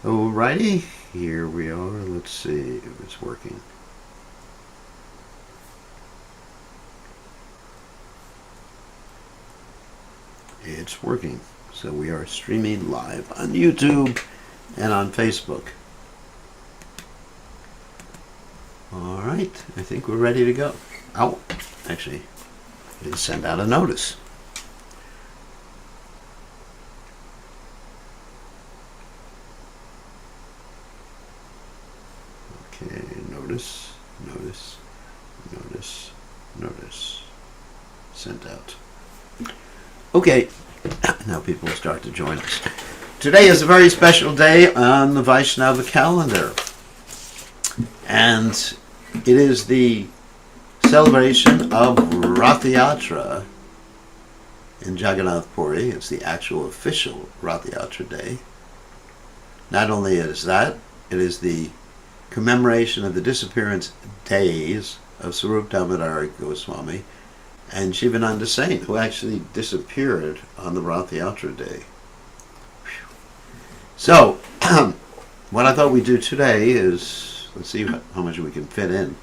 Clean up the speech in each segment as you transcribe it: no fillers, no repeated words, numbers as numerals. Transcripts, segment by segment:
Alrighty, here we are. Let's see if it's working. It's working. So we are streaming live on YouTube and on Facebook. Alright, I think we're ready to go. Oh, actually, I didn't send out a notice. Okay, notice, notice, notice, notice. Sent out. Okay, now people start to join us. Today is a very special day on the Vaishnava calendar. And it is the celebration of Rath Yatra in Jagannath Puri. It's the actual official Rath Yatra day. Not only is that, it is the commemoration of the disappearance days of Swarup Damodar Goswami and Shivananda Saint, who actually disappeared on the Rath Yatra day. So, what I thought we'd do today is, let's see how much we can fit in.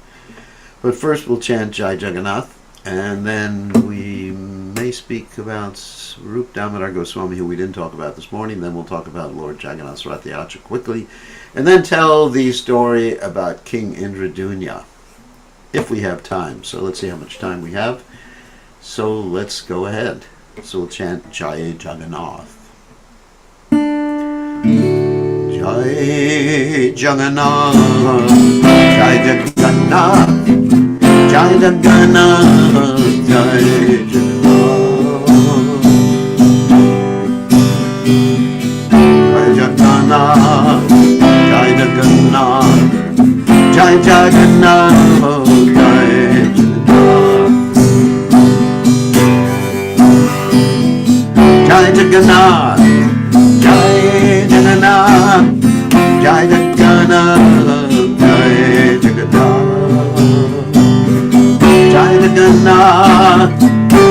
But first we'll chant Jai Jagannath, and then we may speak about Swarup Damodar Goswami, who we didn't talk about this morning. Then we'll talk about Lord Jagannath's Rath Yatra quickly, and then tell the story about King Indradunya, if we have time. So let's see how much time we have. So let's go ahead. So we'll chant Jai Jagannath. Jai Jagannath, Jai Jagannath, Jai Jagannath, Jai Jagannath, Jai Jagannath, Jai Jagannath, Jai Jagannath, Jai Jagannath, Jai Jagannath, Jai Jagannath, Jai Jagannath, Jai Jagannath, Jai Jagannath,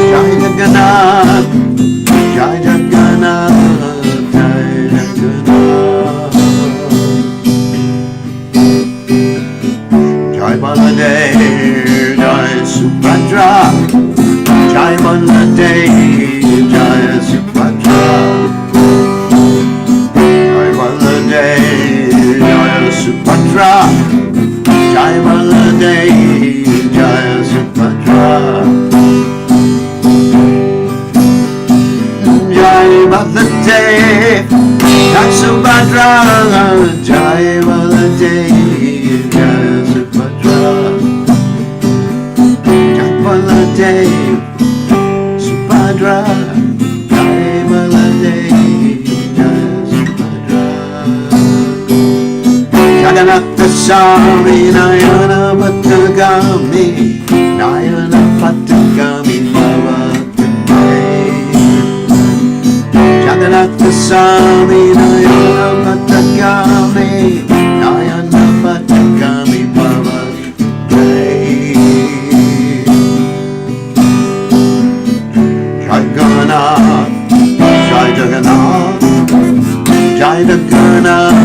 Jai Jagannath, Jai Jagannath, Jai Baladev, Jai Subhadra, Jai Baladev, Jai Subhadra, Jai Baladev, Jai Subhadra, Jai Baladev, Jai Subhadra, Jai Baladev, Jai Subhadra, Jai Baladev, Jai Subhadra, Jai Baladev, Subhadra, Jai Baladev, Jai Subhadra, Jagannath Swami, Nayana Patagami, Nayana Patagami, Bhavatame, Jagannath Swami, Nayana Patagami, Nayana Patagami, Bhavatame, Jagannath, Jai Jagannath, Jai Jagannath,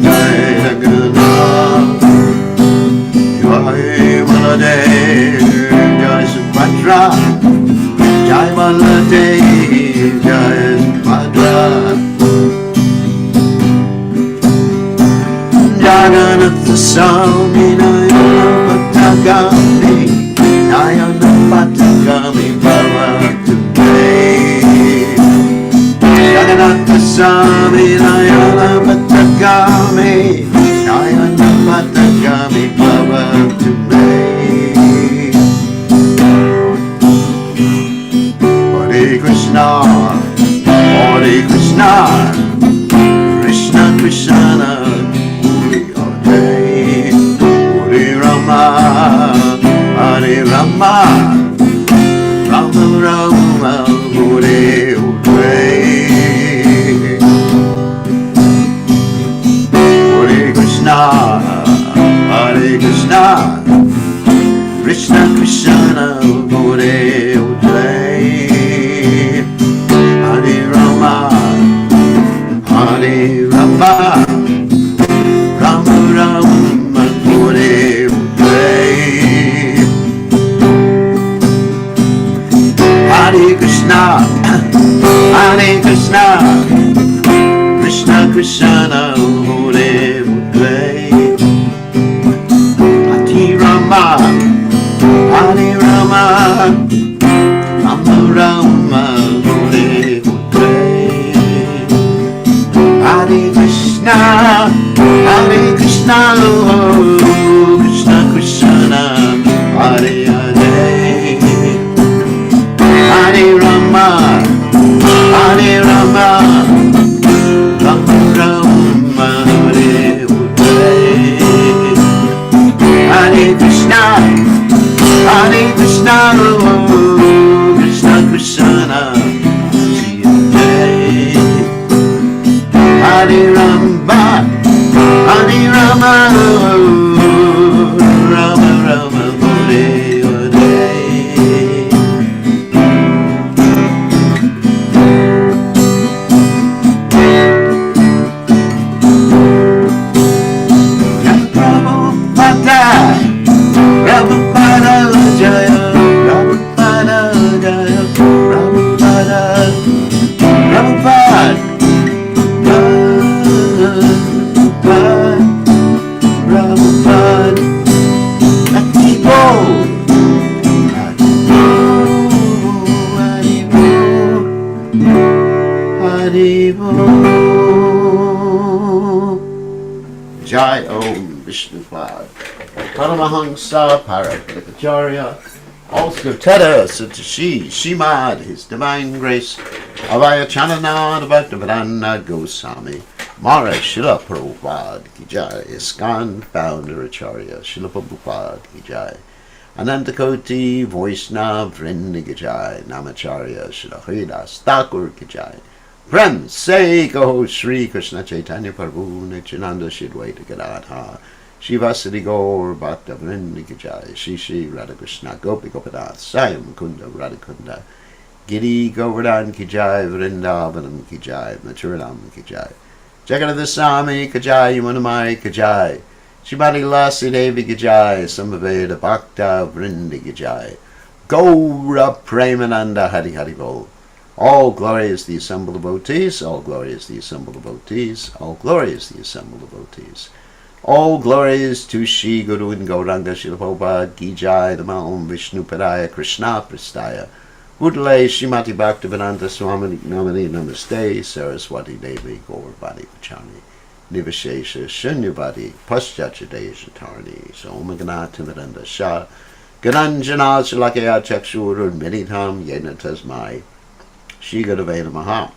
Jai Jagannath, Jai Baladev, Jai Subhadra, Jai Baladev, Jai Subhadra, Jagannath Swami, Nayana Patagami, Nayana Patagami, Bhavatame, Jagannath Swami, Nayana Patagami, Nayana Patagami, Bhavatame, Hare Krishna, Hare Krishna, Krishna Krishna, Hare Hare, Hare Rama, Hare Rama, Rama Rama, Hare Hare, Hare Krishna, Hare Krishna, Krishna Krishna Hare Jai, Hare Rama, Hare Rama, Rama Rama Hare Jai, Hare Krishna, Hare Krishna, Krishna Krishna Hare Jai, Hare Rama, Hare Rama, Rama Rama Hare Jai, Hare Krishna, Hare Krishna, Krishna Krishna Hare Hare, Hare Rama, Hare Rama, Rama Rama Hare Jai, Hare Krishna, Hare Krishna, Krishna Krishna Hare Hare Rama, Hare Rama, Rama Rama Hare Hare. Prabhupada, Prabhupada Jaya, Prabhupada Jaya, Prabhupada, Prabhupada, Prabhupada, Haribo, Haribo, Haribo. Jai Om Vishnupad. Paramahamsa Parapakacharya, all Skruteta Satashi, Shimad, His Divine Grace, Avaya Chananad Bhaktivedanta Goswami, Mara Shila Prabhupada Ki Jai, ISKCON Founder Acharya, Shila Prabhupada Ki Jai, Anantakoti Vaishnava Vrinda Ki Jai, Namacharya Shila Haridas Thakur Ki Jai, Prem Se Kaho Shri Krishna Chaitanya Prabhu Nityananda Shidwaita Gadadha, Shivasati Gaur Bhakta Vrinda Ki Jai, Shri Radha Krishna Gopi Gopinath Sayam Kunda Radha Kunda, Giri Govardhan Ki Jai, Vrindavanam Ki Jai, Mathuranam Ki Jai, Jagannath Swami Ki Jai, Yamunamai Ki Jai, Shrimati Lasi Devi Ki Jai, Samaveda Bhakta Vrinda Ki Jai, Gaura Premananda Hari Hari Bol. All glory is the assembled devotees, all glory is the assembled devotees, all glory is the assembled devotees. All glories to Shri Guru and Gauranga Srila Prabhupada Ki Jai, the Om Vishnu Padaya Krishna Prastaya, Udale Srimati Bhaktivedanta Swami Namani Namaste, Saraswati Devi Gauravati Pachani, Nivashesha Shunyavati Paschachadesha Tarni, Somagana Timidanda Shah, Gananjana Shalakaya Chakshur Meditam Yena Tasmai, Shri Gurave Namaha.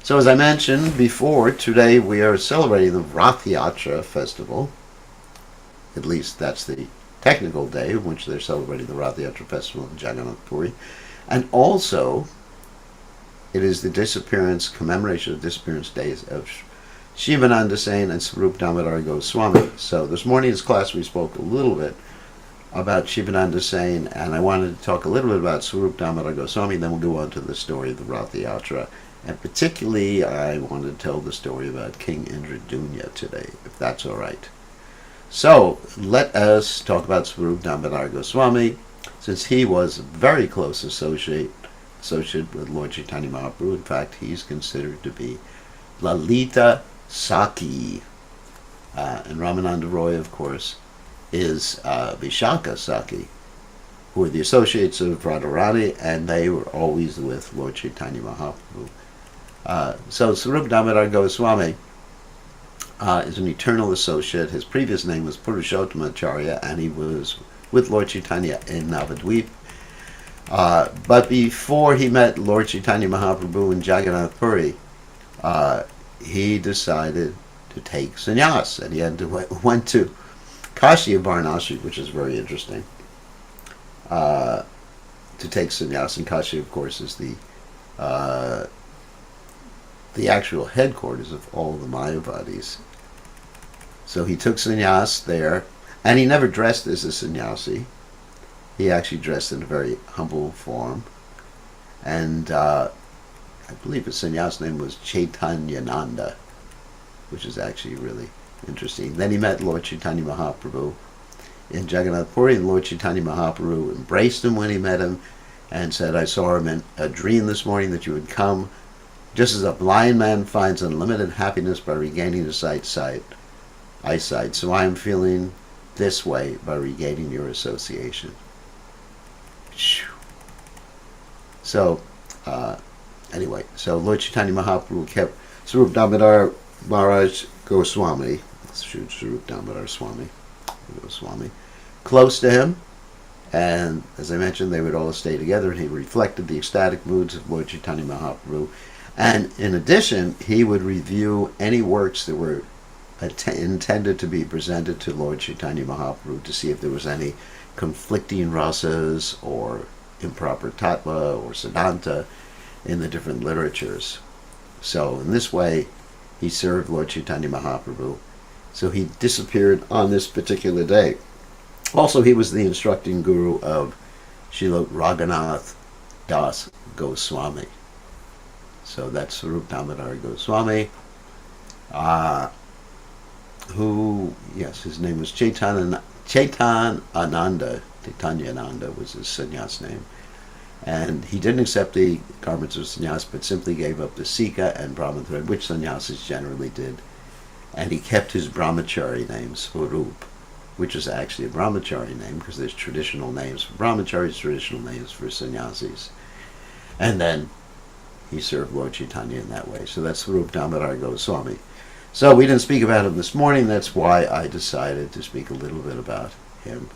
So as I mentioned before, today we are celebrating the Rath Yatra festival. At least that's the technical day in which they're celebrating the Rath Yatra festival in Jagannath Puri. And also, it is the commemoration of disappearance days of Shivananda Sain and Swarup Damodar Goswami. So this morning's class we spoke a little bit about Shivananda Sain, and I wanted to talk a little bit about Swarup Damodar Goswami, then we'll go on to the story of the Rath Yatra. And particularly, I want to tell the story about King Indradunya today, if that's all right. So, let us talk about Swarup Damodar Goswami, since he was a very close associate with Lord Chaitanya Mahaprabhu. In fact, he's considered to be Lalita Saki. And Ramananda Roy, of course, is Vishaka Saki, who are the associates of Radharani, and they were always with Lord Chaitanya Mahaprabhu. So Swarup Damodar Goswami is an eternal associate. His previous name was Purushottama Acharya, and he was with Lord Chaitanya in Navadvip. But before he met Lord Chaitanya Mahaprabhu in Jagannath Puri, he decided to take sannyas, and he went to Kashi of Varanasi, which is very interesting, to take sannyas. And Kashi, of course, is the actual headquarters of all the Mayavadis. So he took sannyas there, and he never dressed as a sannyasi. he actually dressed in a very humble form. And I believe his sannyas name was Chaitanyananda, which is actually really interesting. Then he met Lord Chaitanya Mahaprabhu in Jagannath Puri, and Lord Chaitanya Mahaprabhu embraced him when he met him and said, I saw him in a dream this morning that you would come. Just as a blind man finds unlimited happiness by regaining his eyesight, so I am feeling this way by regaining your association. So, anyway, so Lord Chaitanya Mahaprabhu kept Swarup Damodar Maharaj Goswami, Swarup Damodar Swami, Goswami, close to him, and as I mentioned, they would all stay together, and he reflected the ecstatic moods of Lord Chaitanya Mahaprabhu. And in addition, he would review any works that were intended to be presented to Lord Chaitanya Mahaprabhu to see if there was any conflicting rasas or improper tattva or siddhanta in the different literatures. So in this way, he served Lord Chaitanya Mahaprabhu. So he disappeared on this particular day. Also, he was the instructing guru of Srila Raghunath Das Goswami. So that's Swarup Damodar Goswami, who, yes, his name was Chaitanyananda was his sannyas name. And he didn't accept the garments of sannyas, but simply gave up the sika and brahman thread, which sannyasis generally did. And he kept his brahmachari name, Swarup, which is actually a brahmachari name, because there's traditional names for brahmacharis, traditional names for sannyasis. And then he served Lord Chaitanya in that way. So that's Swarup Damodar Goswami. So we didn't speak about him this morning. That's why I decided to speak a little bit about him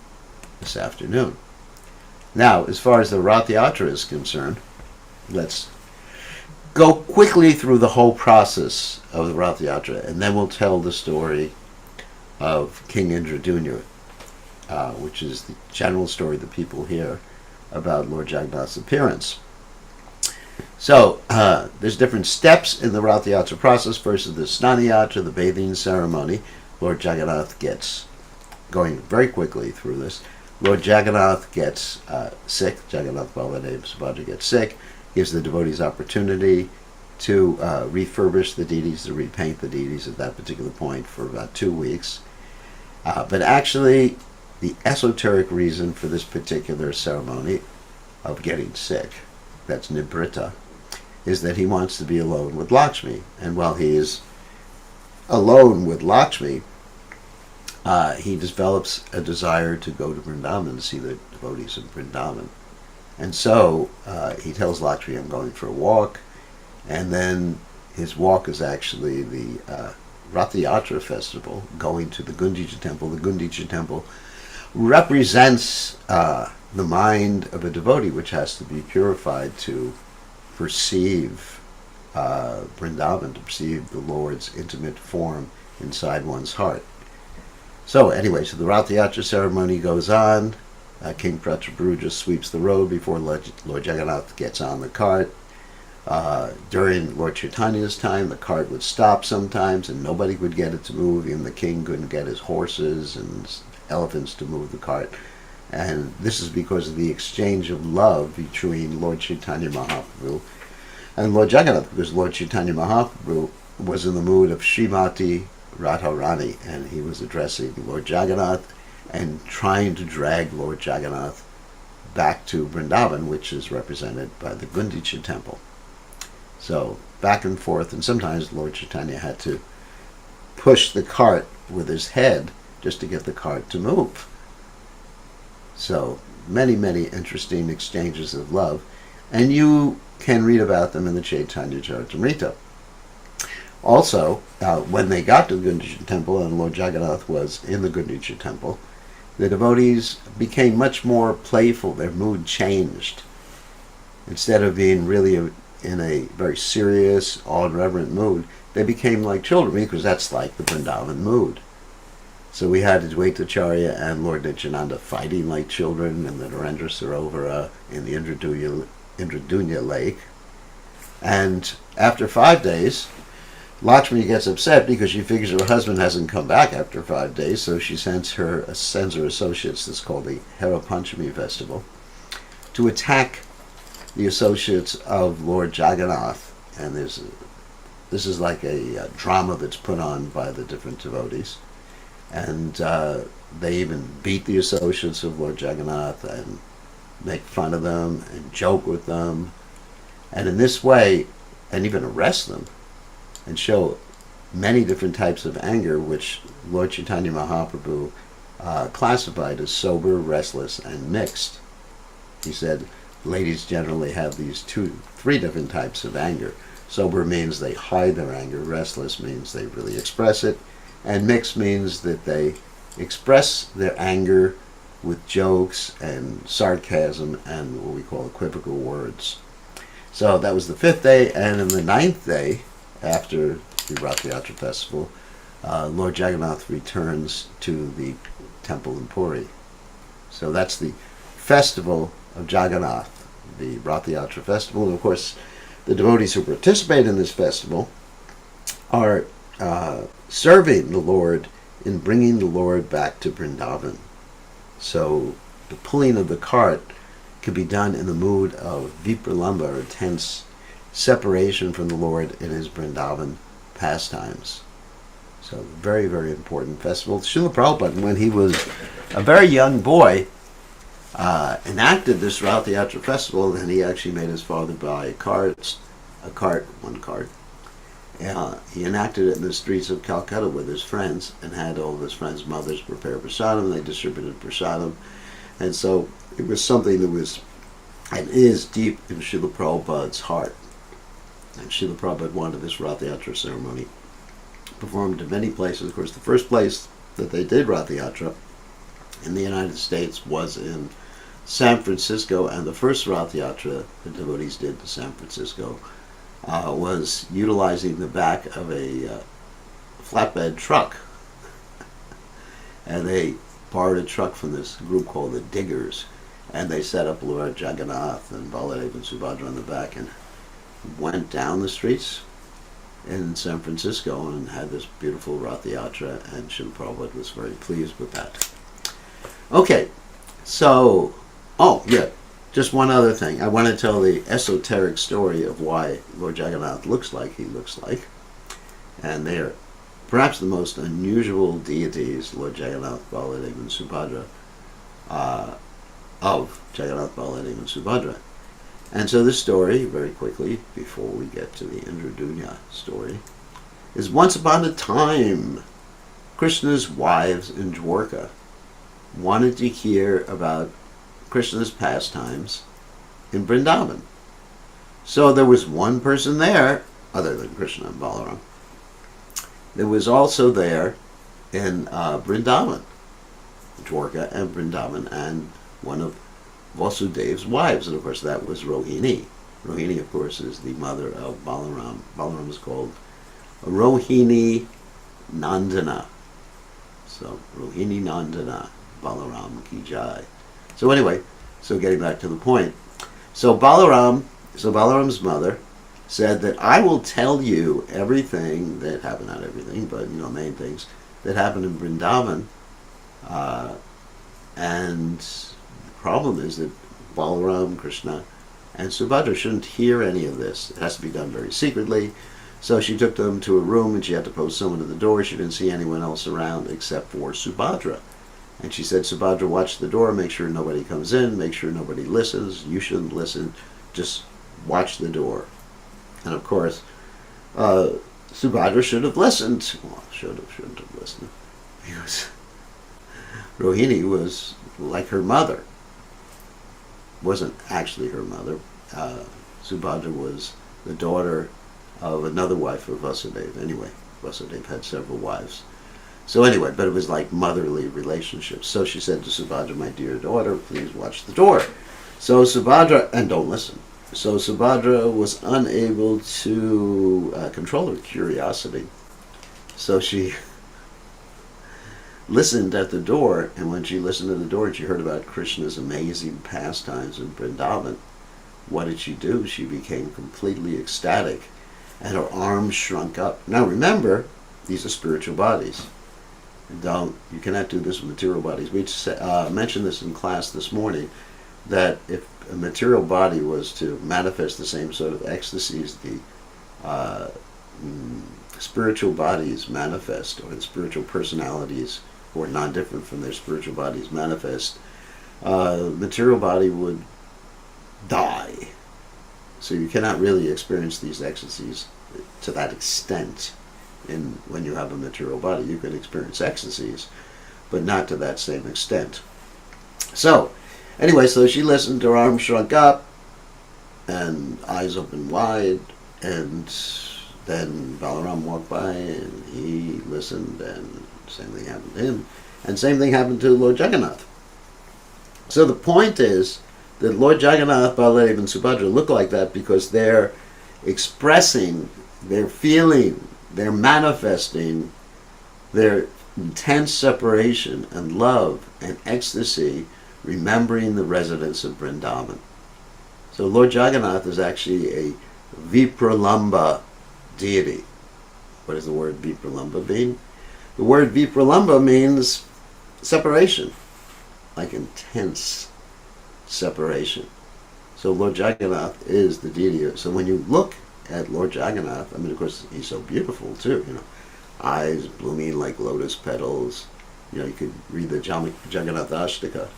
this afternoon. Now, as far as the Rath Yatra is concerned, let's go quickly through the whole process of the Rath Yatra, and then we'll tell the story of King Indradunya, which is the general story that people hear about Lord Jagannath's appearance. So, there's different steps in the Rath Yatra process. First is the Snana Yatra, the bathing ceremony. Lord Jagannath gets, going very quickly through this, Lord Jagannath gets sick. Jagannath Baladev Subhadra gets sick, gives the devotees opportunity to refurbish the deities, to repaint the deities at that particular point for about 2 weeks. But actually, the esoteric reason for this particular ceremony of getting sick, that's Nibrita, is that he wants to be alone with Lakshmi. And while he is alone with Lakshmi, he develops a desire to go to Vrindavan, to see the devotees in Vrindavan. And so he tells Lakshmi, I'm going for a walk. And then his walk is actually the Rath Yatra festival, going to the Gundicha temple. The Gundicha temple represents the mind of a devotee, which has to be purified to perceive Vrindavan, to perceive the Lord's intimate form inside one's heart. So anyway, so the Rath Yatra ceremony goes on. King Prataparudra just sweeps the road before Lord Jagannath gets on the cart. During Lord Chaitanya's time, the cart would stop sometimes and nobody would get it to move. Even the king couldn't get his horses and elephants to move the cart. And this is because of the exchange of love between Lord Chaitanya Mahaprabhu and Lord Jagannath, because Lord Chaitanya Mahaprabhu was in the mood of Srimati Radharani, and he was addressing Lord Jagannath and trying to drag Lord Jagannath back to Vrindavan, which is represented by the Gundicha temple. So back and forth, and sometimes Lord Chaitanya had to push the cart with his head just to get the cart to move. So many, many interesting exchanges of love, and you can read about them in the Chaitanya Charitamrita. Also, when they got to the Gundicha temple and Lord Jagannath was in the Gundicha temple, the devotees became much more playful. Their mood changed. Instead of being really in a very serious, awe-reverent mood, they became like children, because that's like the Vrindavan mood. So we had Advaitacharya and Lord Nityananda fighting like children in the Narendra Sarovara in the Indradunya lake. And after 5 days, Lakshmi gets upset because she figures her husband hasn't come back after 5 days, so she sends her associates, this is called the Hera Panchami festival, to attack the associates of Lord Jagannath. And this is like a drama that's put on by the different devotees. And they even beat the associates of Lord Jagannath and make fun of them and joke with them. And in this way, and even arrest them, and show many different types of anger, which Lord Chaitanya Mahaprabhu classified as sober, restless, and mixed. He said ladies generally have these three different types of anger. Sober means they hide their anger, restless means they really express it, and mixed means that they express their anger with jokes and sarcasm and what we call equivocal words. So that was the 5th day, and on the 9th day, after the Rath Yatra festival, Lord Jagannath returns to the temple in Puri. So that's the festival of Jagannath, the Rath Yatra festival. And of course, the devotees who participate in this festival are serving the Lord in bringing the Lord back to Vrindavan. So the pulling of the cart could be done in the mood of vipralamba, or tense separation from the Lord in his Vrindavan pastimes. So very, very important festival. Srila Prabhupada, when he was a very young boy, enacted this Rath Yatra festival, and he actually made his father buy one cart. He enacted it in the streets of Calcutta with his friends, and had all of his friends' mothers prepare prasadam. They distributed prasadam. And so it was something that was and is deep in Srila Prabhupada's heart. And Srila Prabhupada wanted this Rath Yatra ceremony performed in many places. Of course, the first place that they did Rath Yatra in the United States was in San Francisco, and the first Rath Yatra the devotees did to San Francisco was utilizing the back of a flatbed truck. And they borrowed a truck from this group called the Diggers, and they set up Lord Jagannath and Baladev and Subhadra on the back and went down the streets in San Francisco and had this beautiful Rath Yatra, and Srila Prabhupada was very pleased with that. Okay, so, just one other thing. I want to tell the esoteric story of why Lord Jagannath looks like he looks like. And they are perhaps the most unusual deities, Lord Jagannath, Baladev, and Subhadra, of Jagannath, Baladev, and Subhadra. And so this story, very quickly, before we get to the Indradunya story, is once upon a time, Krishna's wives in Dwarka wanted to hear about Krishna's pastimes in Vrindavan. So there was one person there, other than Krishna and Balaram, that was also there in Vrindavan, Dwarka and Vrindavan, and one of Vasudev's wives, and of course that was Rohini. Rohini, of course, is the mother of Balaram. Balaram is called Rohini Nandana. So Rohini Nandana, Balaram ki jai. So anyway, so getting back to the point. So Balaram's mother said that I will tell you everything that happened, not everything, but main things that happened in Vrindavan. And the problem is that Balaram, Krishna, and Subhadra shouldn't hear any of this. It has to be done very secretly. So she took them to a room, and she had to post someone at the door. She didn't see anyone else around except for Subhadra. And she said, Subhadra, watch the door, make sure nobody comes in, make sure nobody listens. You shouldn't listen, just watch the door. And of course, Subhadra should have listened. Well, shouldn't have listened. Because Rohini was like her mother. Wasn't actually her mother. Subhadra was the daughter of another wife of Vasudeva. Anyway, Vasudeva had several wives. So anyway, but it was like motherly relationships. So she said to Subhadra, my dear daughter, please watch the door. So Subhadra, and don't listen. So Subhadra was unable to control her curiosity. So she listened at the door, and when she listened to the door and she heard about Krishna's amazing pastimes in Vrindavan, what did she do? She became completely ecstatic. and her arms shrunk up. Now remember, these are spiritual bodies. You cannot do this with material bodies. We mentioned this in class this morning, that if a material body was to manifest the same sort of ecstasies the spiritual bodies manifest, or the spiritual personalities who are non-different from their spiritual bodies manifest, material body would die. So you cannot really experience these ecstasies to that extent. When you have a material body, you can experience ecstasies, but not to that same extent. So, anyway, so she listened, her arms shrunk up, and eyes open wide, and then Balaram walked by, and he listened, and same thing happened to him, and same thing happened to Lord Jagannath. So the point is that Lord Jagannath, Baladev, and Subhadra look like that because they're expressing, they're feeling, they're manifesting their intense separation and love and ecstasy, remembering the residents of Vrindavan. So Lord Jagannath is actually a Vipralamba deity. What does the word Vipralamba mean? The word Vipralamba means separation, like intense separation. So Lord Jagannath is the deity. So when you look at Lord Jagannath, I mean, of course, he's so beautiful too, eyes blooming like lotus petals. You could read the Jagannath Ashtaka.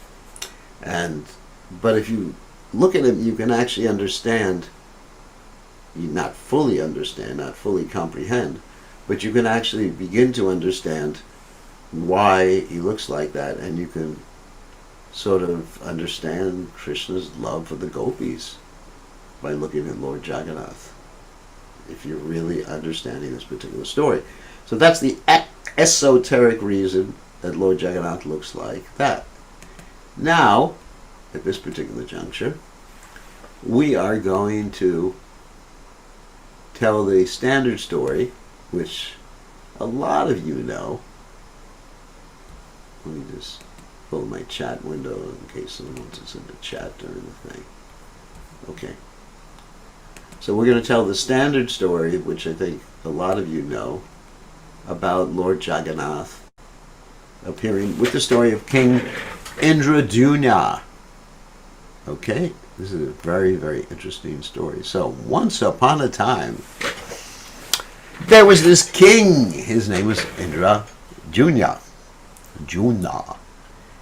But if you look at him, you can actually understand, not fully understand, not fully comprehend, but you can actually begin to understand why he looks like that, and you can sort of understand Krishna's love for the gopis by looking at Lord Jagannath, if you're really understanding this particular story. So that's the esoteric reason that Lord Jagannath looks like that. Now, at this particular juncture, we are going to tell the standard story, which a lot of you know. Let me just pull my chat window in case someone wants to send a chat during the thing. Okay. So we're going to tell the standard story, which I think a lot of you know, about Lord Jagannath appearing with the story of King Indradyumna. Okay? This is a very, very interesting story. So once upon a time, there was this king. His name was Indradyumna.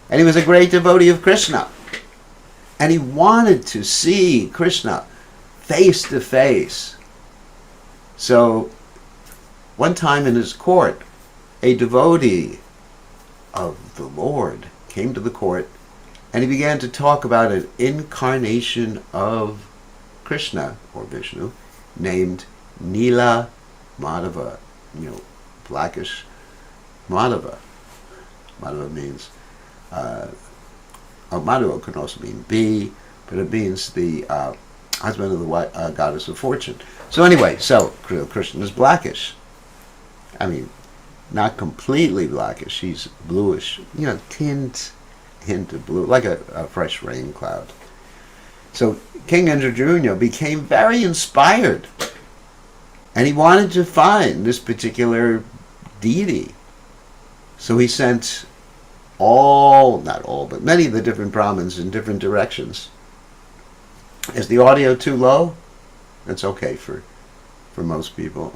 And he was a great devotee of Krishna. And he wanted to see Krishna face to face. So, one time in his court, a devotee of the Lord came to the court, and he began to talk about an incarnation of Krishna, or Vishnu, named Nila Madhava, blackish Madhava. Madhava means, Madhava can also mean bee, but it means the husband of the goddess of fortune. So anyway, so Krishna is blackish. I mean, not completely blackish. She's bluish, hint of blue, like a fresh rain cloud. So King Indradyumna became very inspired, and he wanted to find this particular deity. So he sent not all, but many of the different Brahmins in different directions. Is the audio too low? That's okay for most people.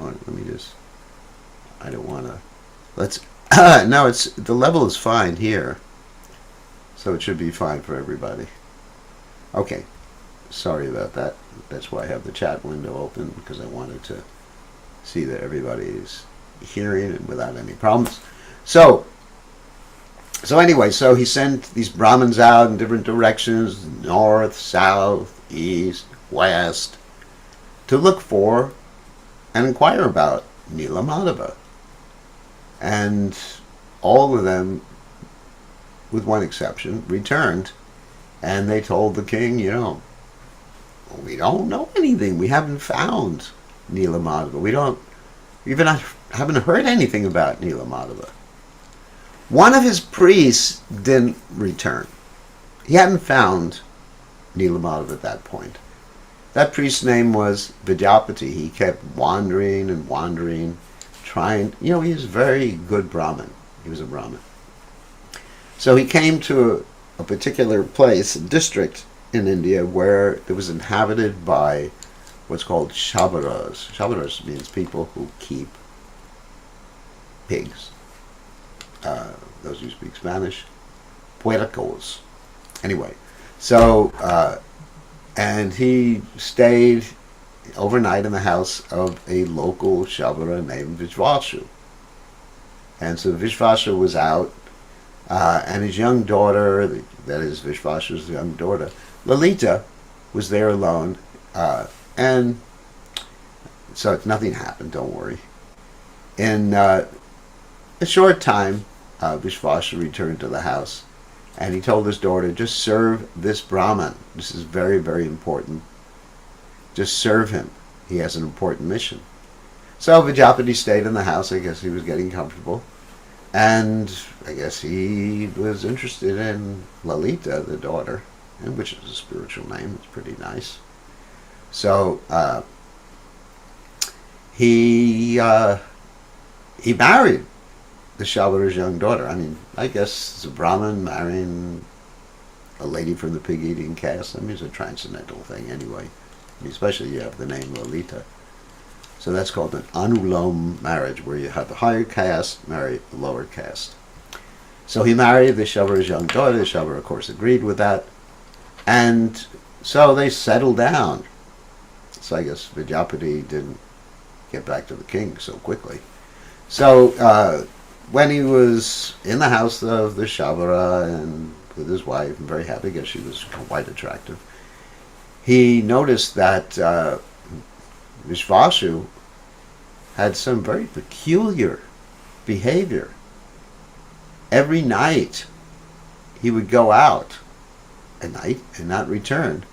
I don't want to, no, the level is fine here. So it should be fine for everybody. Okay, sorry about that. That's why I have the chat window open, because I wanted to see that everybody is hearing and without any problems. So anyway, so he sent these Brahmins out in different directions, north, south, east, west, to look for and inquire about Nila Madhava. And all of them, with one exception, returned, and they told the king, we don't know anything. We haven't found Nila Madhava. We haven't heard anything about Nila Madhava. One of his priests didn't return. He hadn't found Nila Madhava at that point. That priest's name was Vidyapati. He kept wandering and wandering, trying. He was a very good Brahmin. He was a Brahmin. So he came to a particular place, a district in India, where it was inhabited by what's called Shabaras. Shabaras means people who keep pigs. Those who speak Spanish, puercos. Anyway, so and he stayed overnight in the house of a local Shabara named Vishvashu. And so Vishvashu was out, and his young daughter, that is Vishvashu's young daughter, Lalita, was there alone, and so nothing happened, don't worry. In a short time, Vishvashu returned to the house, and he told his daughter, just serve this Brahman. This is very, very important. Just serve him. He has an important mission. So Vidyapati stayed in the house. I guess he was getting comfortable. And I guess he was interested in Lalita, the daughter, which is a spiritual name. It's pretty nice. So he married the Shabara's young daughter. I mean, I guess it's a Brahmin marrying a lady from the pig-eating caste. I mean, it's a transcendental thing anyway. I mean, especially you have the name Lalita. So that's called an anulom marriage, where you have the higher caste marry the lower caste. So he married the Shabara's young daughter. The Shabara, of course, agreed with that. And so they settled down. So I guess Vidyapati didn't get back to the king so quickly. So when he was in the house of the Shabara and with his wife, and very happy because she was quite attractive, he noticed that Vishvashu had some very peculiar behavior. Every night he would go out at night and not return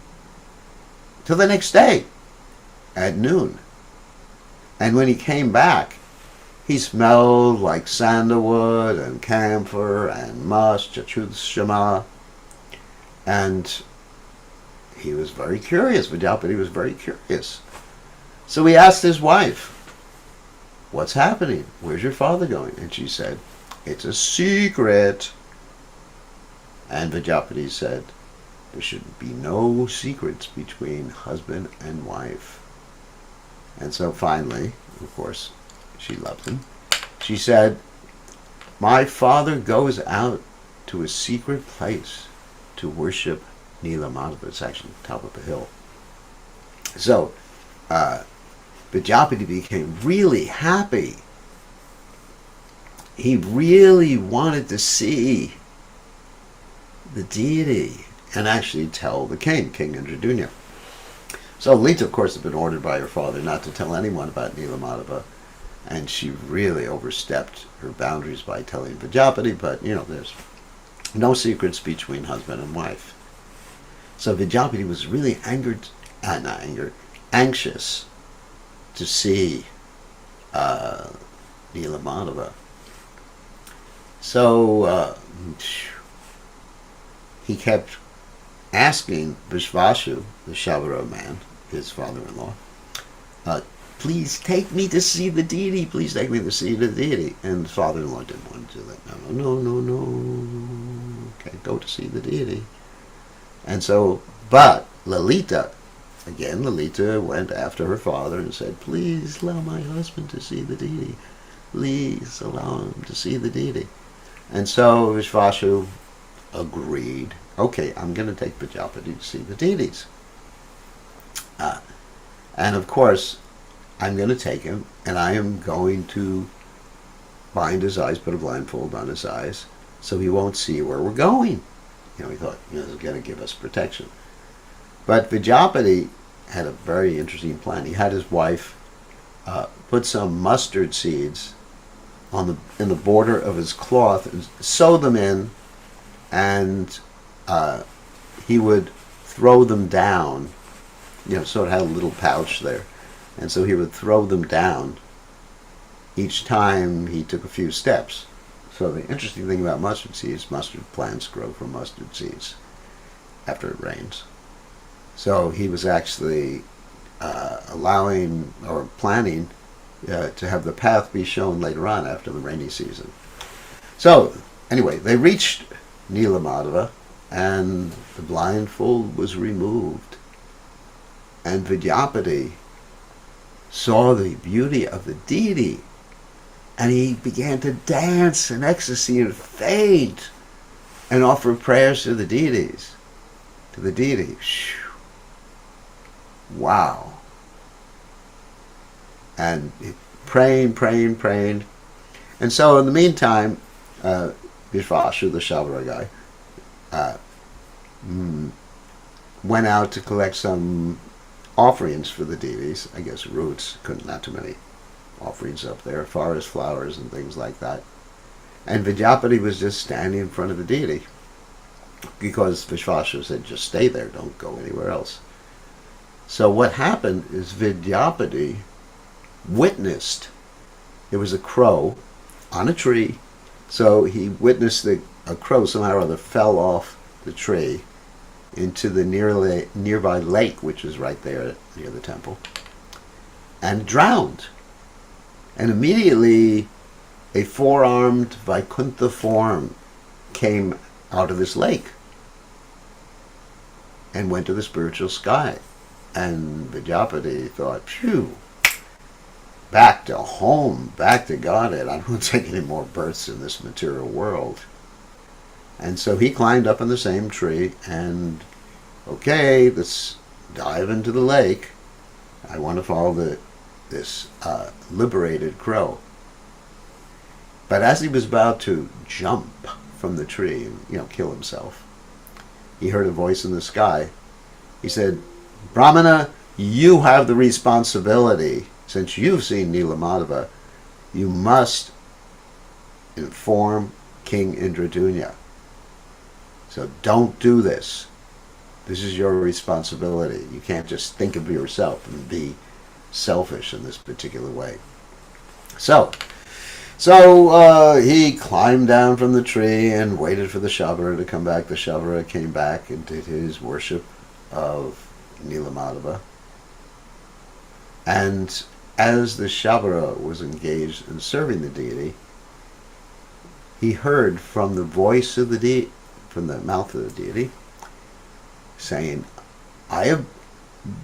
till the next day at noon. And when he came back, he smelled like sandalwood and camphor and musk, chachushama, and he was very curious. Vidyapati was very curious. So he asked his wife, what's happening? Where's your father going? And she said, it's a secret. And Vidyapati said, there should be no secrets between husband and wife. And so finally, of course, she loved him. She said, my father goes out to a secret place to worship Nila Madhava. It's actually top of a hill. So Vidyapati became really happy. He really wanted to see the deity and actually tell the king Indradyumna. So Lalita, of course, had been ordered by her father not to tell anyone about Nila Madhava, and she really overstepped her boundaries by telling Vidyapati, but, there's no secrets between husband and wife. So Vidyapati was really anxious to see Nila Madhava. So he kept asking Vishvashu, the Shabara man, his father-in-law, please take me to see the deity. Please take me to see the deity. And the father-in-law didn't want to do that. No. Okay, go to see the deity. And so, but Lalita went after her father and said, please allow my husband to see the deity. Please allow him to see the deity. And so Vishvashu agreed, okay, I'm going to take Vidyapati to see the deities. And of course, I'm going to take him, and I am going to bind his eyes, put a blindfold on his eyes, so he won't see where we're going. He thought, this is going to give us protection. But Vidyapati had a very interesting plan. He had his wife put some mustard seeds in the border of his cloth and sew them in, and he would throw them down, so it had a little pouch there. And so he would throw them down each time he took a few steps. So the interesting thing about mustard seeds, mustard plants grow from mustard seeds after it rains. So he was actually allowing or planning to have the path be shown later on after the rainy season. So anyway, they reached Nilamadava, and the blindfold was removed. And Vidyapati saw the beauty of the deity, and he began to dance in ecstasy and faint and offer prayers to the deities, to the deity. Wow. And praying. And so in the meantime, Vishvashu, the Shabara guy, went out to collect some offerings for the deities. I guess roots, not too many offerings up there, forest flowers and things like that. And Vidyapati was just standing in front of the deity because Vishvashu said, just stay there, don't go anywhere else. So what happened is Vidyapati witnessed, there was a crow on a tree, so he witnessed a crow somehow or other fell off the tree into the nearby lake, which was right there near the temple, and drowned. And immediately a four-armed Vaikuntha form came out of this lake and went to the spiritual sky. And Vidyapati thought, phew, back to home, back to Godhead. I don't want to take any more births in this material world. And so he climbed up in the same tree and, okay, let's dive into the lake. I want to follow this liberated crow. But as he was about to jump from the tree and, kill himself, he heard a voice in the sky. He said, Brahmana, you have the responsibility. Since you've seen Nilamadava, you must inform King Indradunya. So don't do this. This is your responsibility. You can't just think of yourself and be selfish in this particular way. So he climbed down from the tree and waited for the Shabara to come back. The Shabara came back and did his worship of Nilamadava. And as the Shabara was engaged in serving the deity, he heard from the voice of the deity, from the mouth of the deity, saying, I have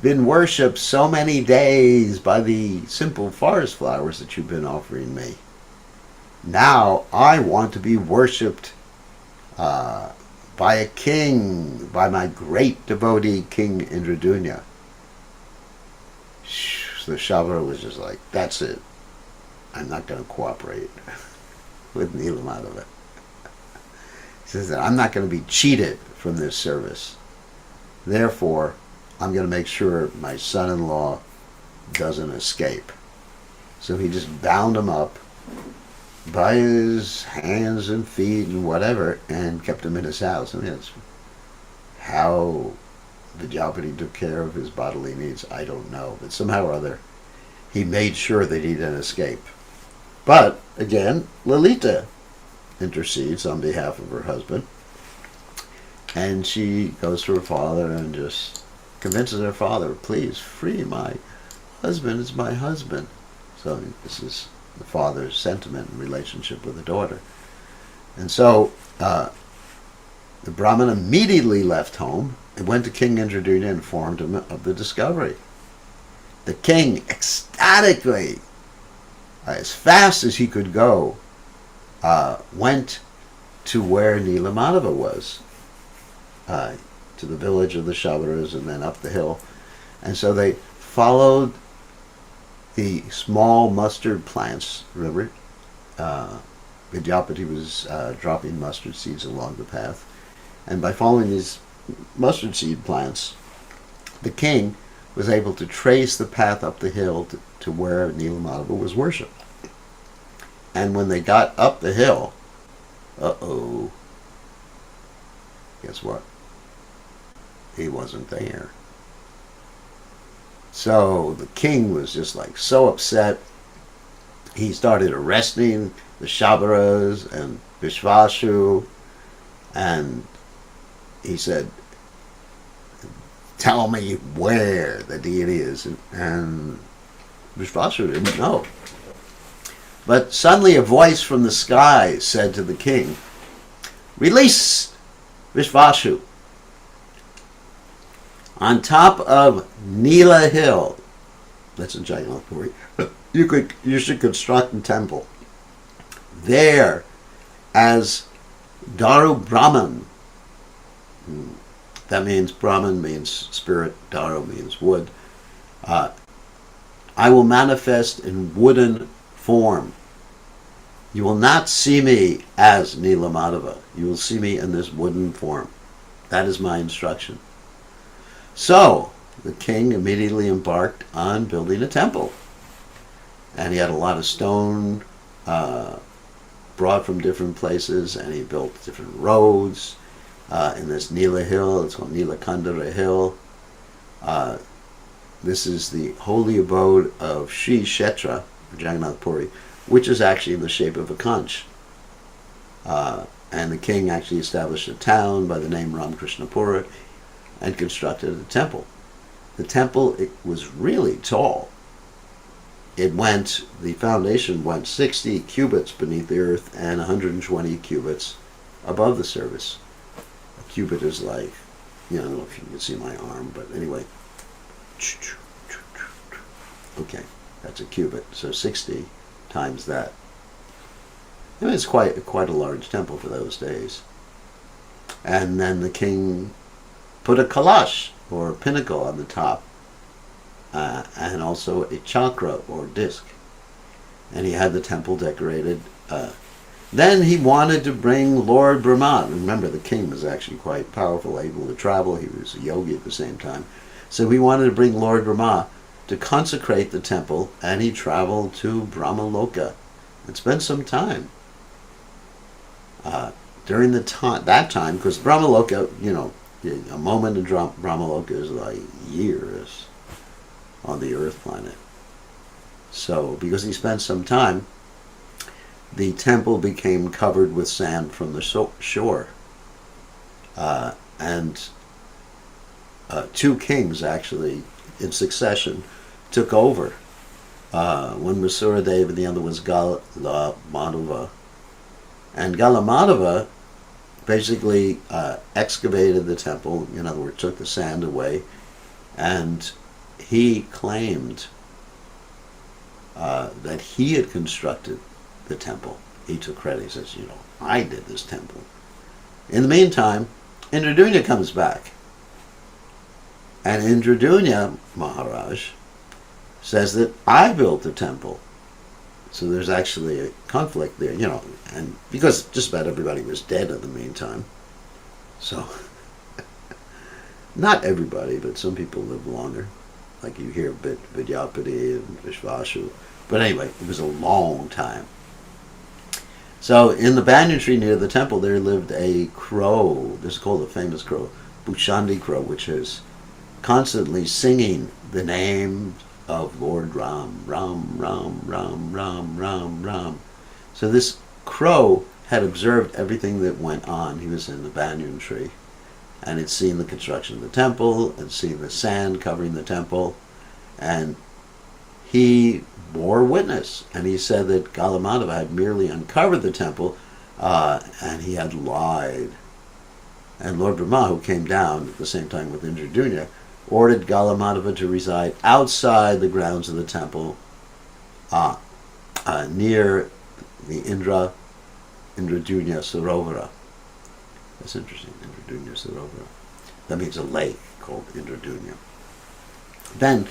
been worshipped so many days by the simple forest flowers that you've been offering me. Now I want to be worshipped by a king, by my great devotee, King Indradunya. The Shabara was just like, that's it. I'm not going to cooperate with Nilamadava. He says that I'm not going to be cheated from this service. Therefore, I'm going to make sure my son-in-law doesn't escape. So he just bound him up by his hands and feet and whatever and kept him in his house. I mean, that's how Vidyapati took care of his bodily needs, I don't know. But somehow or other, he made sure that he didn't escape. But, again, Lalita intercedes on behalf of her husband. And she goes to her father and just convinces her father, please, free my husband. It's my husband. So this is the father's sentiment in relationship with the daughter. And so the Brahmin immediately left home and went to King Indradunya and informed him of the discovery. The king, ecstatically, as fast as he could go, went to where Nilamadava was, to the village of the Shabaras and then up the hill. And so they followed the small mustard plants. Remember, Vidyapati was dropping mustard seeds along the path. And by following these mustard seed plants, the king was able to trace the path up the hill to where Nilamadava was worshipped. And when they got up the hill, guess what? He wasn't there. So the king was just like so upset. He started arresting the Shabaras and Vishvashu, and he said, tell me where the deity is. And Vishvasu didn't know. But suddenly a voice from the sky said to the king, "Release Vishvasu. On top of Nila Hill," that's in Jagannath Puri, you should construct a temple. There, as Daru Brahman, that means Brahman means spirit, Daru means wood, I will manifest in wooden form. You will not see me as Nila Madhava. You will see me in this wooden form. That is my instruction. So, the king immediately embarked on building a temple. And he had a lot of stone brought from different places, and he built different roads in this Nila Hill. It's called Nilakandara Hill. This is the holy abode of Sri Kshetra, Jagannath Puri, which is actually in the shape of a conch. And the king actually established a town by the name Ramakrishna and constructed a temple. The temple, it was really tall. The foundation went 60 cubits beneath the earth and 120 cubits above the surface. A cubit is like, I don't know if you can see my arm, but anyway. Okay, that's a cubit, so 60 times that. I mean, it's quite a large temple for those days. And then the king put a kalash, or pinnacle, on the top, and also a chakra, or disc. And he had the temple decorated. Then he wanted to bring Lord Brahma. Remember, the king was actually quite powerful, able to travel. He was a yogi at the same time. So he wanted to bring Lord Brahma to consecrate the temple, and he traveled to Brahmaloka and spent some time. During that time, because Brahmaloka, a moment in Brahmaloka is like years on the earth planet. So, because he spent some time, the temple became covered with sand from the shore. And two kings, actually, in succession, took over. One was Suradev and the other was Galamadava. And Galamadava basically excavated the temple, in other words, took the sand away, and he claimed that he had constructed the temple. He took credit. He says, I did this temple. In the meantime, Indradunya comes back. And Indradunya Maharaj says that I built the temple. So there's actually a conflict there, and because just about everybody was dead in the meantime. So, not everybody, but some people lived longer. Like you hear Vidyapati and Vishvasu. But anyway, it was a long time. So in the banyan tree near the temple, there lived a crow. This is called the famous crow, Bhushandi crow, which is constantly singing the name of Lord Ram, Ram, Ram, Ram, Ram, Ram, Ram. So this crow had observed everything that went on. He was in the banyan tree, and had seen the construction of the temple, and seen the sand covering the temple, and he bore witness. And he said that Galamadava had merely uncovered the temple, and he had lied. And Lord Brahma, who came down at the same time with Indradunya, ordered Galamadava to reside outside the grounds of the temple, near the Indradunya Sarovara. That's interesting, Indradunya Sarovara. That means a lake called Indradunya. Then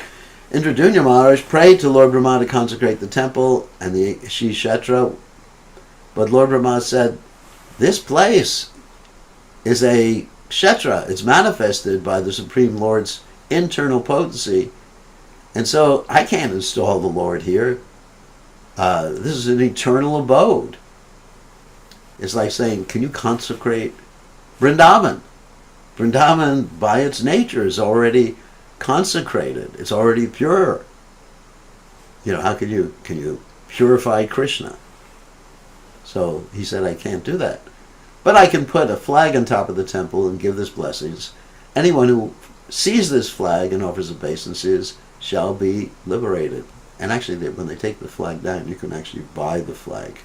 Indradunya Maharaj prayed to Lord Brahma to consecrate the temple and the Sri Kshetra, but Lord Brahma said, this place is a Kshetra. It's manifested by the Supreme Lord's internal potency, and so I can't install the Lord here. This is an eternal abode. It's like saying, can you consecrate Vrindavan? Vrindavan, by its nature, is already consecrated. It's already pure. How can you purify Krishna? So he said, I can't do that. But I can put a flag on top of the temple and give this blessings. Anyone who sees this flag and offers obeisances shall be liberated. And actually, when they take the flag down, you can actually buy the flag,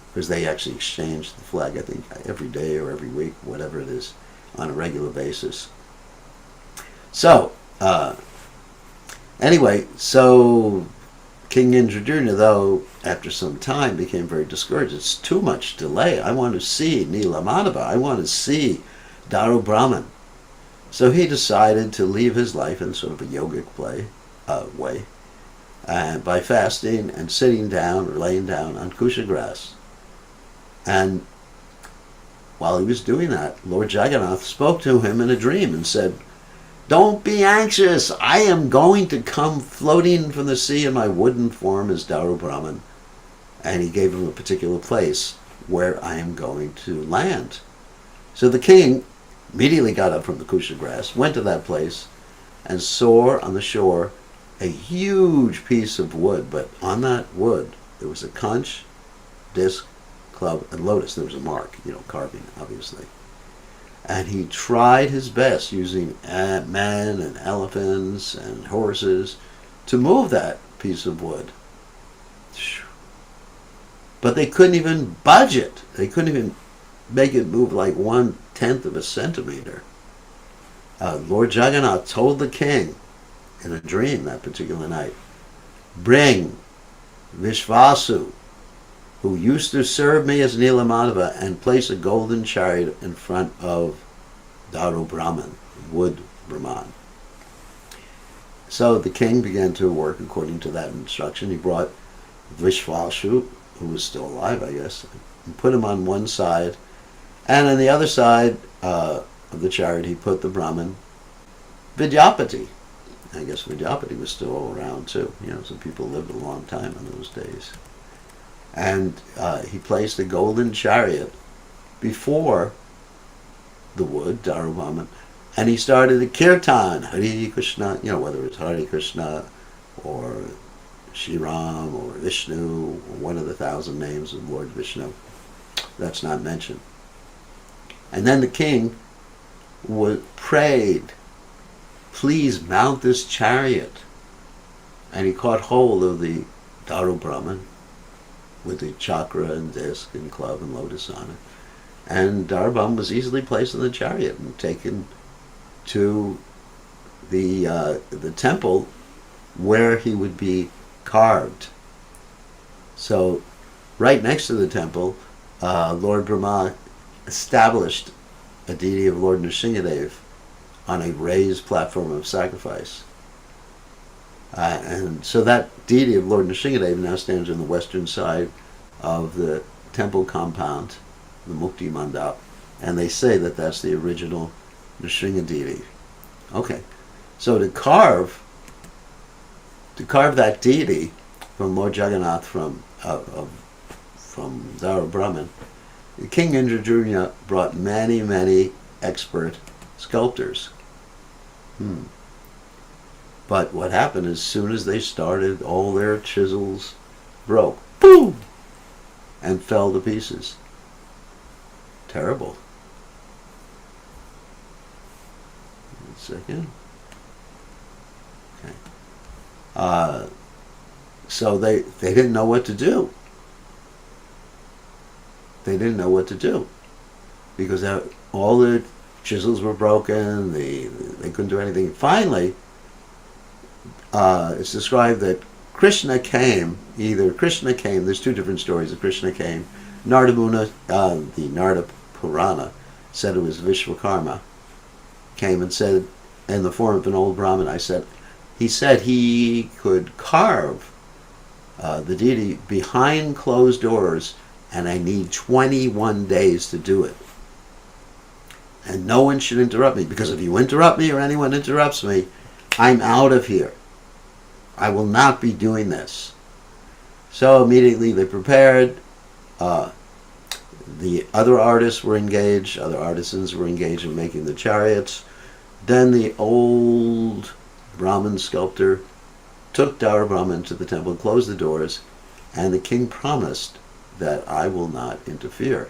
because they actually exchange the flag, I think, every day or every week, whatever it is, on a regular basis. So, anyway, so King Indradyumna, though, after some time became very discouraged. It's too much delay. I want to see Nila Madhava. I want to see Daru Brahman. So he decided to leave his life in sort of a yogic way, by fasting and sitting down or laying down on kusha grass. And while he was doing that, Lord Jagannath spoke to him in a dream and said, "Don't be anxious. I am going to come floating from the sea in my wooden form as Daru Brahman." And he gave him a particular place where I am going to land. So the king immediately got up from the kusha grass, went to that place, and saw on the shore a huge piece of wood. But on that wood, there was a conch, disc, club, and lotus. There was a mark, carving, obviously. And he tried his best using men and elephants and horses to move that piece of wood. But they couldn't even budge it. They couldn't even make it move like 1/10 of a centimeter. Lord Jagannath told the king in a dream that particular night, "Bring Vishvasu, who used to serve me as Nila Madhava, and place a golden chariot in front of Daru Brahman, wood Brahman." So the king began to work according to that instruction. He brought Vishvasu, who was still alive, I guess, and put him on one side. And on the other side of the chariot, he put the Brahman, Vidyapati. I guess Vidyapati was still around too. So people lived a long time in those days. And he placed a golden chariot before the wood, Daru Brahman, and he started a kirtan, Hare Krishna, whether it's Hare Krishna or Shri Ram or Vishnu or one of the 1,000 names of Lord Vishnu. That's not mentioned. And then the king prayed, "Please mount this chariot." And he caught hold of the Daru Brahman with the chakra and disc and club and lotus on it. And Daru Brahman was easily placed in the chariot and taken to the temple where he would be carved. So right next to the temple, Lord Brahma established a deity of Lord Nrsingadev on a raised platform of sacrifice. And so that deity of Lord Nrsingadev now stands on the western side of the temple compound, the Mukti Mandap, and they say that that's the original Nrsinga deity. Okay, so to carve that deity from Lord Jagannath from Daru Brahman, King Indradyumna brought many, many expert sculptors. But what happened, as soon as they started, all their chisels broke. Boom! And fell to pieces. Terrible. 1 second. Okay. So they didn't know what to do. They didn't know what to do. Because all the chisels were broken, they couldn't do anything. Finally, it's described that Krishna came, there's two different stories of Krishna came. Narada Muni, the Narada Purana, said it was Vishwakarma, came and said, in the form of an old Brahmin, he said he could carve the deity behind closed doors, and I need 21 days to do it. And no one should interrupt me, because if you interrupt me or anyone interrupts me, I'm out of here. I will not be doing this. So immediately they prepared. The other artists were engaged, other artisans were engaged in making the chariots. Then the old Brahmin sculptor took Daru Brahman to the temple, closed the doors, and the king promised that I will not interfere.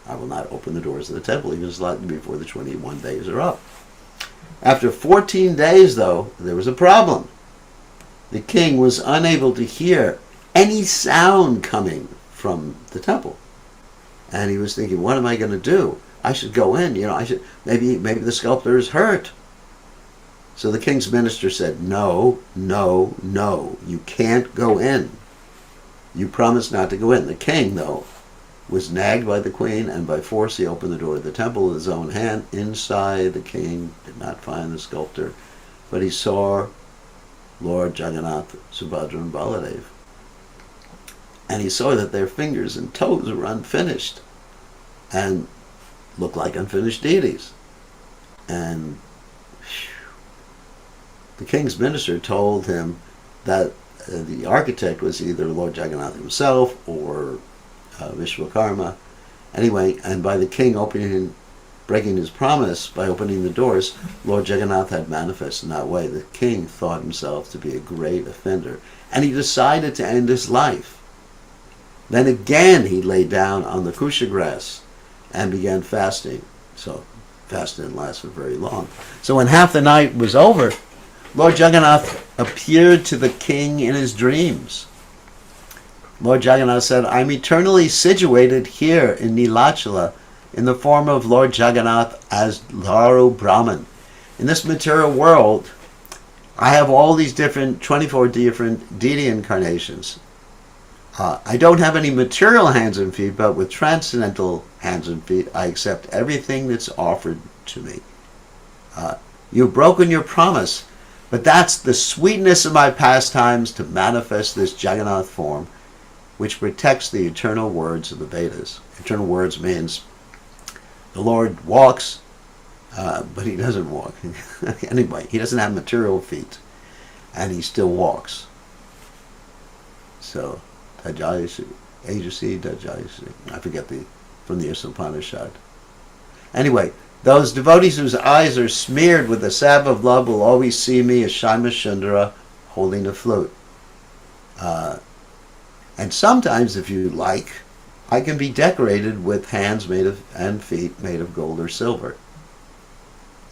I will not open the doors of the temple even slightly before the 21 days are up. After 14 days, though, there was a problem. The king was unable to hear any sound coming from the temple. And he was thinking, what am I going to do? I should go in, maybe the sculptor is hurt. So the king's minister said, no, you can't go in. You promised not to go in. The king, though, was nagged by the queen, and by force he opened the door of the temple with his own hand. Inside, the king did not find the sculptor, but he saw Lord Jagannath, Subhadra, and Baladev. And he saw that their fingers and toes were unfinished and looked like unfinished deities. And the king's minister told him that the architect was either Lord Jagannath himself or Vishwakarma. Anyway, and by the king breaking his promise by opening the doors, Lord Jagannath had manifested in that way. The king thought himself to be a great offender, and he decided to end his life. Then again he lay down on the kusha grass and began fasting. So fasting didn't last for very long. So when half the night was over, Lord Jagannath appeared to the king in his dreams. Lord Jagannath said, I'm eternally situated here in Nilachala in the form of Lord Jagannath as Laru Brahman. In this material world, I have all these 24 different deity incarnations. I don't have any material hands and feet, but with transcendental hands and feet, I accept everything that's offered to me. You've broken your promise, but that's the sweetness of my pastimes to manifest this Jagannath form, which protects the eternal words of the Vedas. Eternal words means the Lord walks, but he doesn't walk. Anyway, he doesn't have material feet, and he still walks. So, Tajayasi, Ajasi, Tajayasi. I forget from the Upanishad. Anyway, those devotees whose eyes are smeared with the salve of love will always see me as Shyamasundara Sundara holding a flute. And sometimes, if you like, I can be decorated with hands and feet made of gold or silver.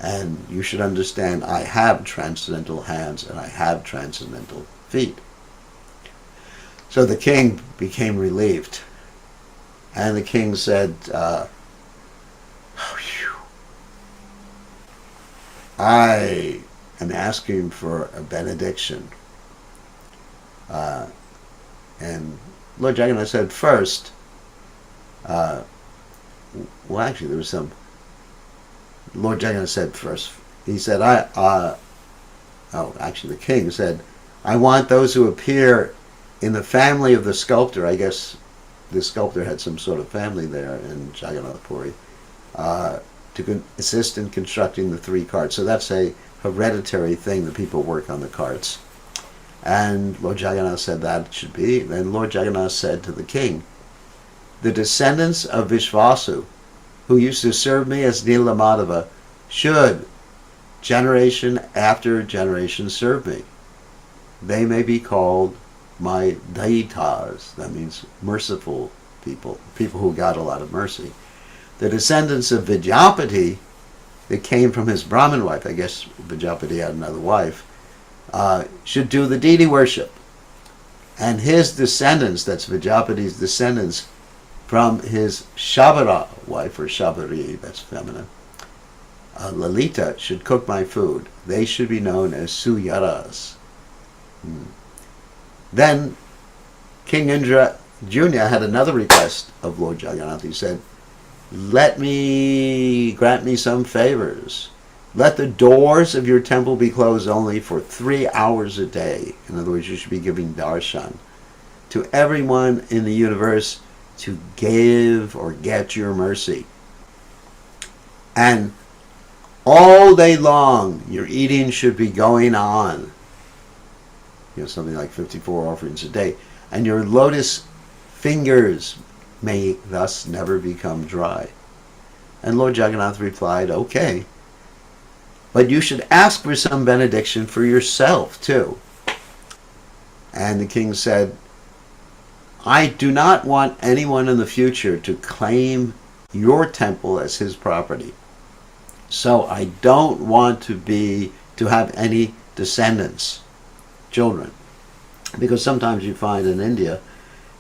And you should understand, I have transcendental hands and I have transcendental feet. So the king became relieved. And the king said, I am asking for a benediction. And Lord Jagannath said first, well, actually, there was some. Lord Jagannath said first. He said, actually, the king said, I want those who appear in the family of the sculptor. I guess the sculptor had some sort of family there in Jagannath Puri, to assist in constructing the 3 carts. So that's a hereditary thing that people work on the carts. And Lord Jagannath said that should be. Then Lord Jagannath said to the king, the descendants of Vishvasu, who used to serve me as Nila Madhava, should, generation after generation, serve me. They may be called my Daitas, that means merciful people who got a lot of mercy. The descendants of Vidyapati, that came from his Brahmin wife, I guess Vidyapati had another wife, should do the deity worship. And his descendants, that's Vidyapati's descendants, from his Shabara wife, or Shabari, that's feminine, Lalita, should cook my food. They should be known as Suyaras. Then King Indra Jr. had another request of Lord Jagannath. He said, grant me some favors. Let the doors of your temple be closed only for 3 hours a day. In other words, you should be giving darshan to everyone in the universe to give or get your mercy. And all day long, your eating should be going on. Something like 54 offerings a day. And your lotus fingers may thus never become dry. And Lord Jagannath replied, okay, but you should ask for some benediction for yourself too. And the king said, I do not want anyone in the future to claim your temple as his property. So I don't want to have any descendants, children, because sometimes you find in India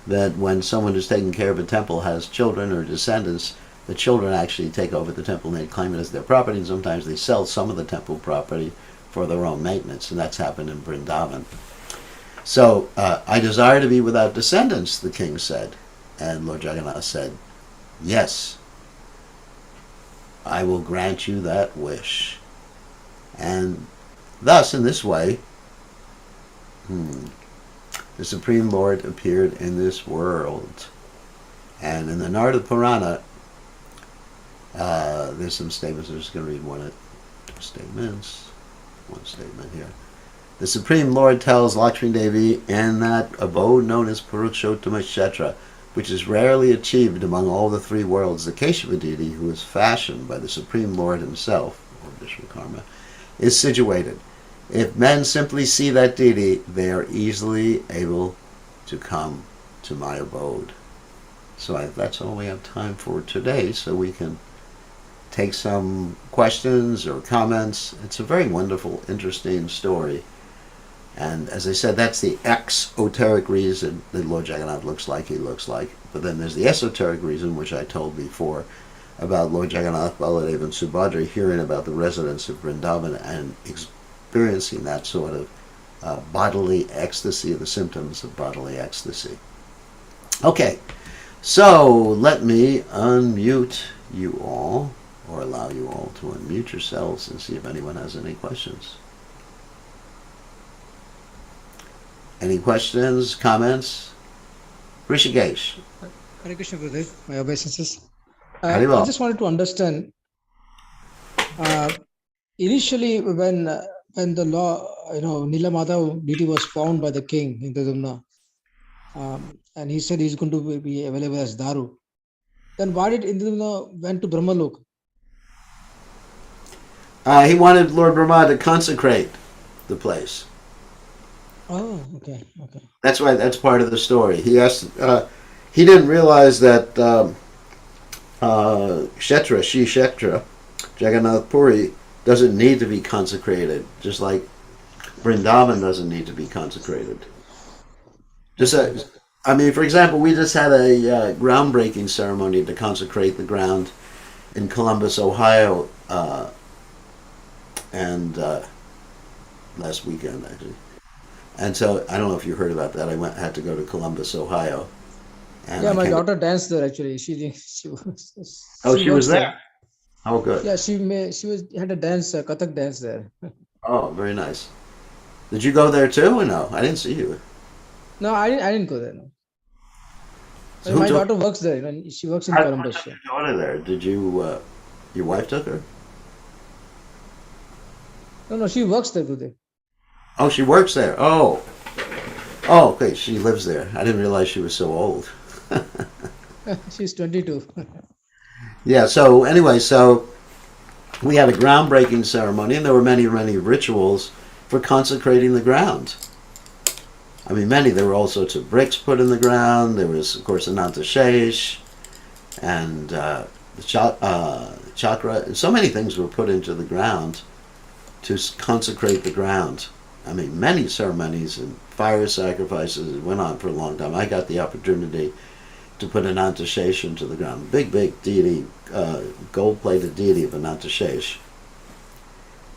that when someone who's taking care of a temple has children or descendants, the children actually take over the temple and they claim it as their property, and sometimes they sell some of the temple property for their own maintenance, and that's happened in Vrindavan. So I desire to be without descendants, the king said. And Lord Jagannath said, yes, I will grant you that wish. And thus, in this way, the Supreme Lord appeared in this world. And in the Narada Purana, there's some statements. I'm just going to read one statement here. The Supreme Lord tells Lakshmi Devi in that abode known as Purushottama Kshetra, which is rarely achieved among all the three worlds, the Keshava deity, who is fashioned by the Supreme Lord himself, or Vishwakarma, is situated. If men simply see that deity, they are easily able to come to my abode. So that's all we have time for today, so we can take some questions or comments. It's a very wonderful, interesting story. And as I said, that's the exoteric reason that Lord Jagannath looks like he looks like. But then there's the esoteric reason, which I told before, about Lord Jagannath, Baladev, and Subhadra hearing about the residents of Vrindavan and experiencing that sort of bodily ecstasy, the symptoms of bodily ecstasy. Okay, so let me unmute you all, or allow you all to unmute yourselves and see if anyone has any questions. Any questions, comments? Rishikesh. Hare Krishna, Gurudev. My obeisances. I Haribol. just wanted to understand. Initially, when the law, Nila Madhav deity was found by the king in Dadumna, and he said he's going to be available as Daru. Then why did Indradumna went to Brahmalok? He wanted Lord Brahma to consecrate the place. Oh, okay. That's why. That's part of the story. He asked. He didn't realize that Kshetra, Shri Kshetra, Jagannath Puri doesn't need to be consecrated, just like Vrindavan doesn't need to be consecrated. I mean, for example, we just had a groundbreaking ceremony to consecrate the ground in Columbus, Ohio, and last weekend actually. And so I don't know if you heard about that. Had to go to Columbus, Ohio, and Yeah, I my came. daughter danced there actually. Oh, She she was works there. there. Oh, good. Yeah, she had a dance, Kathak dance there. Oh, very nice. Did you go there too, or no? I didn't see you. No, I didn't go there. No. So But who my took? daughter works there. She works in Who Columbus. took Yeah. your daughter there? Did you? Your wife took her? No, she works there, Gurudev. Oh, she works there. Oh, oh, okay. She lives there. I didn't realize she was so old. She's 22. Yeah. So anyway, so we had a groundbreaking ceremony, and there were many, many rituals for consecrating the ground. I mean, many. There were all sorts of bricks put in the ground. There was, of course, Ananta Shesh and the chakra, and so many things were put into the ground to consecrate the ground. I mean, many ceremonies and fire sacrifices went on for a long time. I got the opportunity to put Ananta Shesh into the ground. Big, big deity, gold-plated deity of Ananta Shesh.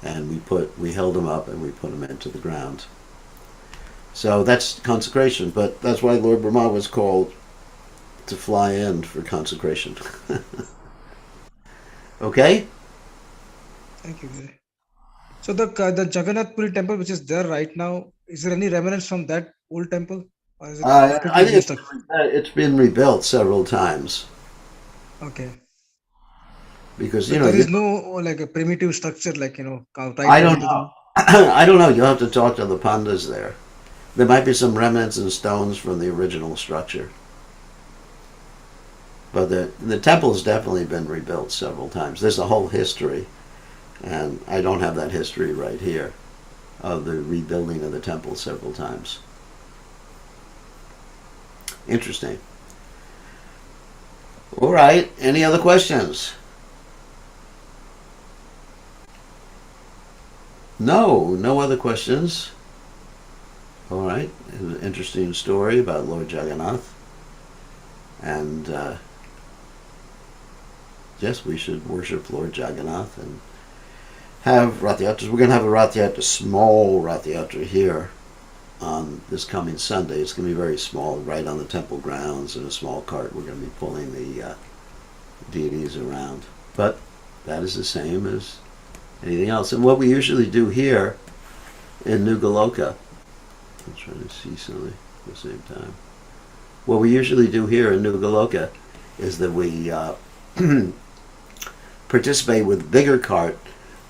And we held him up and we put him into the ground. So that's consecration, but that's why Lord Brahma was called to fly in for consecration. Okay? Thank you, Gurudev. So the Jagannath Puri temple, which is there right now, is there any remnants from that old temple, or is it I completely think new structure? it's been rebuilt several times Okay. because So there is no like a primitive structure, like right I now don't in know. the. I don't know. You'll have to talk to the pandas there. There might be some remnants and stones from the original structure, but the temple's definitely been rebuilt several times. There's a whole history, and I don't have that history right here of the rebuilding of the temple several times. Interesting. All right. Any other questions? No other questions. All right. It was an interesting story about Lord Jagannath. And yes, we should worship Lord Jagannath and have Rath Yatras. We're going to have a Rath Yatra, a small Rath Yatra here on this coming Sunday. It's going to be very small, right on the temple grounds in a small cart. We're going to be pulling the deities around. But that is the same as anything else. And what we usually do here in New Goloka, I'm trying to see something at the same time. What we usually do here in New Goloka is that we participate with bigger cart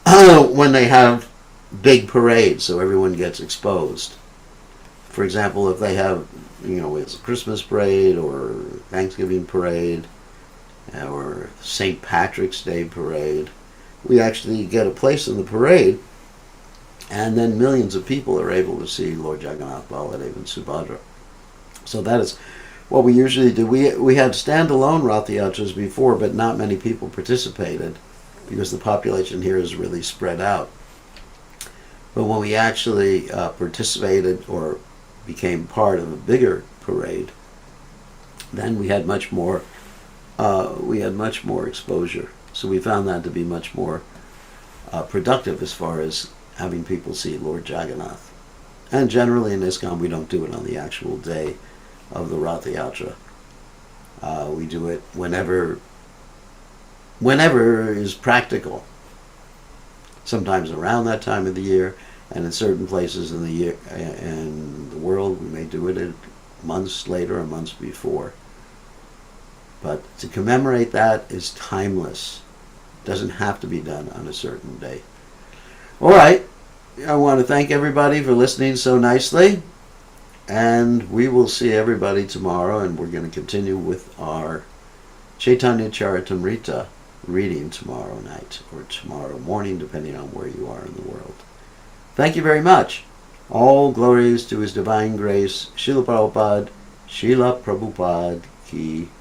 when they have big parades, so everyone gets exposed. For example, if they have, it's a Christmas parade or Thanksgiving parade or St. Patrick's Day parade, we actually get a place in the parade, and then millions of people are able to see Lord Jagannath, Baladev, and Subhadra. So that is what we usually do. We had standalone Rath Yatras before, but not many people participated because the population here is really spread out. But when we actually participated or became part of a bigger parade, then we had much more exposure. So we found that to be much more productive as far as having people see Lord Jagannath. And generally in ISKCON we don't do it on the actual day of the Rath Yatra. We do it whenever is practical. Sometimes around that time of the year, and in certain places in the year in the world we may do it months later or months before. But to commemorate that is timeless. It doesn't have to be done on a certain day. All right. I want to thank everybody for listening so nicely. And we will see everybody tomorrow, and we're going to continue with our Chaitanya Charitamrita reading tomorrow night or tomorrow morning, depending on where you are in the world. Thank you very much. All glories to His Divine Grace, Srila Prabhupada, Srila Prabhupada Ki